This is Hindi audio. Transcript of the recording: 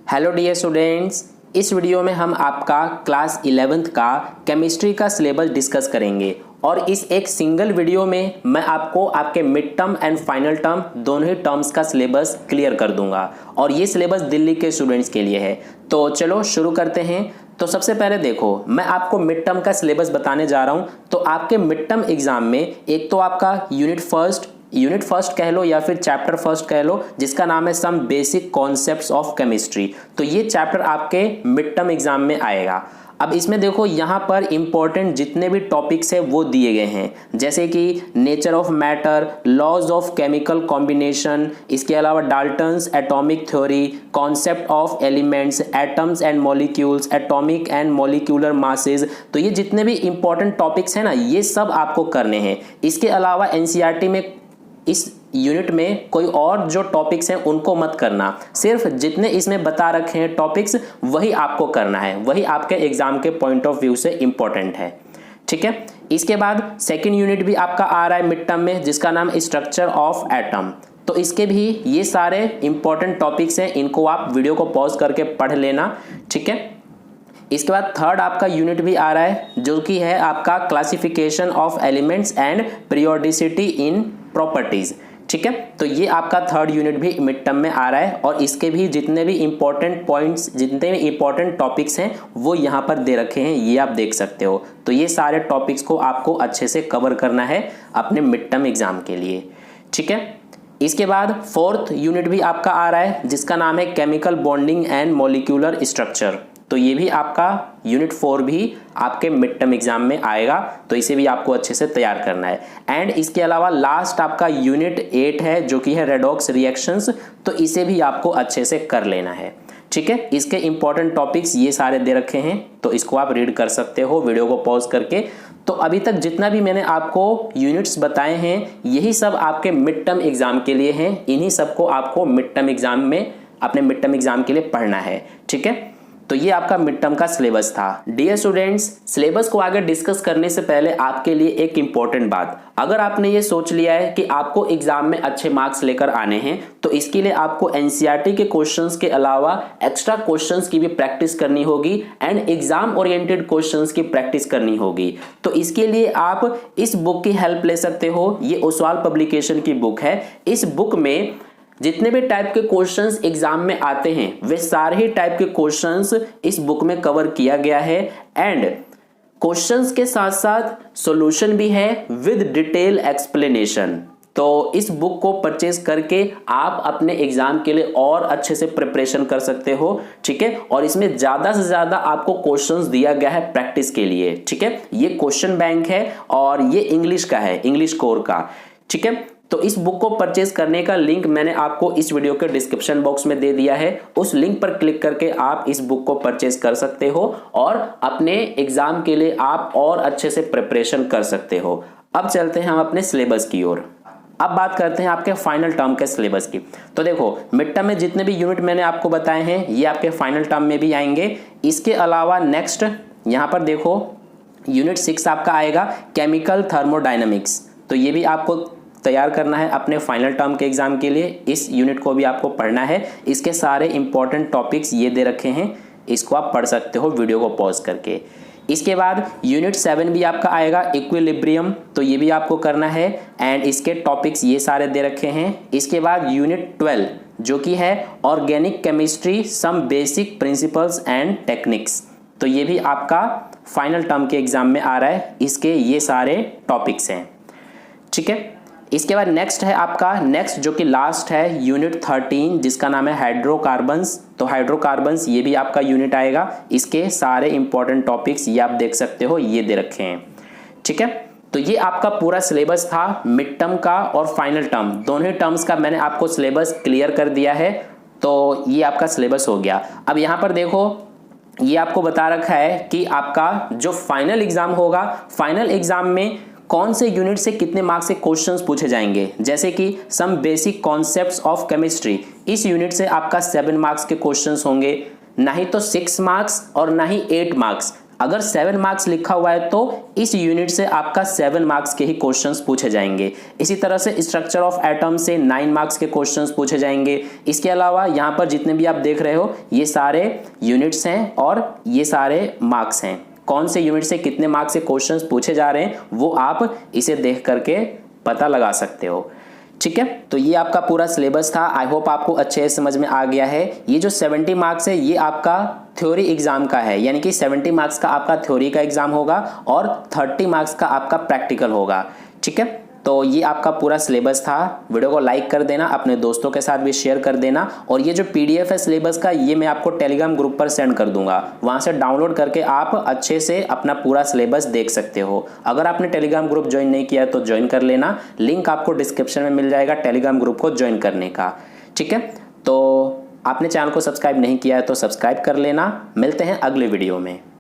हेलो डियर स्टूडेंट्स, इस वीडियो में हम आपका क्लास 11th का केमिस्ट्री का सिलेबस डिस्कस करेंगे और इस एक सिंगल वीडियो में मैं आपको आपके mid term and final term दोनों ही टर्म्स का सिलेबस क्लियर कर दूंगा और ये सिलेबस दिल्ली के स्टूडेंट्स के लिए है। तो चलो शुरू करते हैं। तो सबसे पहले देखो, मैं आपको मिड टर्म का सिलेबस बताने जा रहा हूं। तो आपके मिड टर्म एग्जाम में एक तो आपका यूनिट फर्स्ट कह लो या फिर चैप्टर फर्स्ट कह लो, जिसका नाम है some basic concepts of chemistry. तो ये चैप्टर आपके मिड टर्म एग्जाम में आएगा। अब इसमें देखो, यहाँ पर इंपॉर्टेंट जितने भी टॉपिक्स हैं वो दिए गए हैं, जैसे कि nature of matter, laws of chemical combination, इसके अलावा Dalton's atomic theory, concept of elements, atoms and molecules, atomic and molecular masses. तो ये जितने भी इंपॉर्टेंट टॉपिक्स हैं ना, ये सब आपको करने हैं। इसके अलावा एनसीईआरटी में इस यूनिट में कोई और जो टॉपिक्स हैं उनको मत करना, सिर्फ जितने इसमें बता रखे हैं टॉपिक्स वही आपको करना है, वही आपके एग्जाम के पॉइंट ऑफ व्यू से इंपॉर्टेंट है। ठीक है। इसके बाद सेकंड यूनिट भी आपका आ रहा है मिड टर्म में, जिसका नाम स्ट्रक्चर ऑफ एटम। तो इसके भी ये सारे इंपॉर्टेंट टॉपिक्स हैं, इनको आप वीडियो को पॉज करके पढ़ लेना। ठीक है। इसके बाद थर्ड आपका यूनिट भी आ रहा है, जो कि है आपका classification of elements and periodicity in properties. ठीक है। तो ये आपका थर्ड यूनिट भी मिड टर्म में आ रहा है और इसके भी जितने भी इंपॉर्टेंट पॉइंट्स, जितने भी इंपॉर्टेंट टॉपिक्स हैं वो यहाँ पर दे रखे हैं, ये आप देख सकते हो। तो ये सारे टॉपिक्स को आपको अच्छे से कवर करना है अपने मिड टर्म एग्जाम के लिए। ठीक है। इसके बाद फोर्थ यूनिट भी आपका आ रहा है, जिसका नाम है chemical bonding and molecular structure. तो ये भी आपका यूनिट 4 भी आपके मिड टर्म एग्जाम में आएगा, तो इसे भी आपको अच्छे से तैयार करना है। एंड इसके अलावा लास्ट आपका यूनिट 8 है, जो कि है रेडॉक्स रिएक्शंस। तो इसे भी आपको अच्छे से कर लेना है। ठीक है। इसके इंपॉर्टेंट टॉपिक्स ये सारे दे रखे हैं, तो इसको आप रीड कर सकते हो वीडियो को पॉज करके। तो अभी तक जितना भी मैंने आपको यूनिट्स बताए हैं, यही सब आपके मिड टर्म एग्जाम के लिए हैं। इन्हीं सबको आपको मिड टर्म एग्जाम में, अपने मिड टर्म एग्जाम के लिए पढ़ना है। ठीक है। तो ये आपका मिड टर्म का सिलेबस था। डियर स्टूडेंट्स, सिलेबस को आगे डिस्कस करने से पहले आपके लिए एक इंपॉर्टेंट बात, अगर आपने ये सोच लिया है कि आपको एग्जाम में अच्छे मार्क्स लेकर आने हैं, तो इसके लिए आपको एनसीईआरटी के क्वेश्चंस के अलावा एक्स्ट्रा क्वेश्चंस की भी प्रैक्टिस करनी होगी एंड एग्जाम ओरिएंटेड क्वेश्चंस की प्रैक्टिस करनी होगी। तो इसके लिए आप इस बुक की हेल्प ले सकते हो। ये ओसवाल पब्लिकेशन की बुक है। इस बुक में जितने भी टाइप के क्वेश्चंस एग्जाम में आते हैं, वे सारे ही टाइप के क्वेश्चंस इस बुक में कवर किया गया है एंड क्वेश्चंस के साथ साथ सॉल्यूशन भी है विद डिटेल एक्सप्लेनेशन। तो इस बुक को परचेज करके आप अपने एग्जाम के लिए और अच्छे से प्रिपरेशन कर सकते हो। ठीक है। और इसमें ज्यादा से ज्यादा आपको क्वेश्चंस दिया गया है प्रैक्टिस के लिए। ठीक है। ये क्वेश्चन बैंक है और ये इंग्लिश का है, इंग्लिश कोर का। ठीक है। तो इस बुक को परचेज करने का लिंक मैंने आपको इस वीडियो के डिस्क्रिप्शन बॉक्स में दे दिया है। उस लिंक पर क्लिक करके आप इस बुक को परचेज कर सकते हो और अपने एग्जाम के लिए आप और अच्छे से प्रिपरेशन कर सकते हो। अब चलते हैं हम अपने सिलेबस की ओर। अब बात करते हैं आपके फाइनल टर्म के सिलेबस की। तो देखो, मिड टर्म में जितने भी यूनिट मैंने आपको बताए हैं, ये आपके फाइनल टर्म में भी आएंगे। इसके अलावा नेक्स्ट यहाँ पर देखो, यूनिट 6 आपका आएगा केमिकल थर्मोडायनेमिक्स। तो ये भी आपको तैयार करना है अपने फाइनल टर्म के एग्जाम के लिए। इस यूनिट को भी आपको पढ़ना है। इसके सारे इंपॉर्टेंट टॉपिक्स ये दे रखे हैं, इसको आप पढ़ सकते हो वीडियो को पॉज करके। इसके बाद यूनिट 7 भी आपका आएगा, इक्विलिब्रियम। तो ये भी आपको करना है एंड इसके टॉपिक्स ये सारे दे रखे हैं। इसके बाद यूनिट 12, जो कि है organic chemistry, some basic principles and techniques. तो ये भी आपका फाइनल टर्म के एग्जाम में आ रहा है। इसके ये सारे टॉपिक्स हैं। ठीक है। इसके बाद नेक्स्ट है आपका, नेक्स्ट जो कि लास्ट है, यूनिट 13, जिसका नाम है हाइड्रोकार्बन्स। तो हाइड्रोकार्बन्स ये भी आपका यूनिट आएगा। इसके सारे इंपॉर्टेंट टॉपिक्स ये आप देख सकते हो, ये दे रखे हैं। ठीक है। तो ये आपका पूरा सिलेबस था मिड टर्म का और फाइनल टर्म, दोनों ही टर्म्स का मैंने आपको सिलेबस क्लियर कर दिया है। तो ये आपका सिलेबस हो गया। अब यहाँ पर देखो, ये आपको बता रखा है कि आपका जो फाइनल एग्जाम होगा, फाइनल एग्जाम में कौन से यूनिट से कितने मार्क्स के क्वेश्चंस पूछे जाएंगे। जैसे कि some basic concepts of chemistry, इस यूनिट से आपका 7 मार्क्स के क्वेश्चंस होंगे, ना ही तो 6 मार्क्स और ना ही 8 मार्क्स। अगर 7 मार्क्स लिखा हुआ है तो इस यूनिट से आपका 7 मार्क्स के ही क्वेश्चंस पूछे जाएंगे। इसी तरह से स्ट्रक्चर ऑफ एटम से 9 मार्क्स के क्वेश्चंस पूछे जाएंगे। इसके अलावा यहाँ पर जितने भी आप देख रहे हो ये सारे यूनिट्स हैं और ये सारे मार्क्स हैं। कौन से यूनिट से कितने मार्क्स के क्वेश्चंस पूछे जा रहे हैं वो आप इसे देख करके पता लगा सकते हो। ठीक है, तो ये आपका पूरा सिलेबस था। आई होप आपको अच्छे से समझ में आ गया है। ये जो 70 मार्क्स है ये आपका थ्योरी एग्जाम का है, यानी कि 70 मार्क्स का आपका थ्योरी का एग्जाम होगा और 30 मार्क्स का आपका प्रैक्टिकल होगा। ठीक है, तो ये आपका पूरा सिलेबस था। वीडियो को लाइक कर देना, अपने दोस्तों के साथ भी शेयर कर देना और ये जो पीडीएफ है सिलेबस का ये मैं आपको टेलीग्राम ग्रुप पर सेंड कर दूंगा। वहां से डाउनलोड करके आप अच्छे से अपना पूरा सिलेबस देख सकते हो। अगर आपने टेलीग्राम ग्रुप ज्वाइन नहीं किया है तो ज्वाइन कर लेना, लिंक आपको डिस्क्रिप्शन में मिल जाएगा टेलीग्राम ग्रुप को ज्वाइन करने का। ठीक है, तो आपने चैनल को सब्सक्राइब नहीं किया है तो सब्सक्राइब कर लेना। मिलते हैं अगले वीडियो में।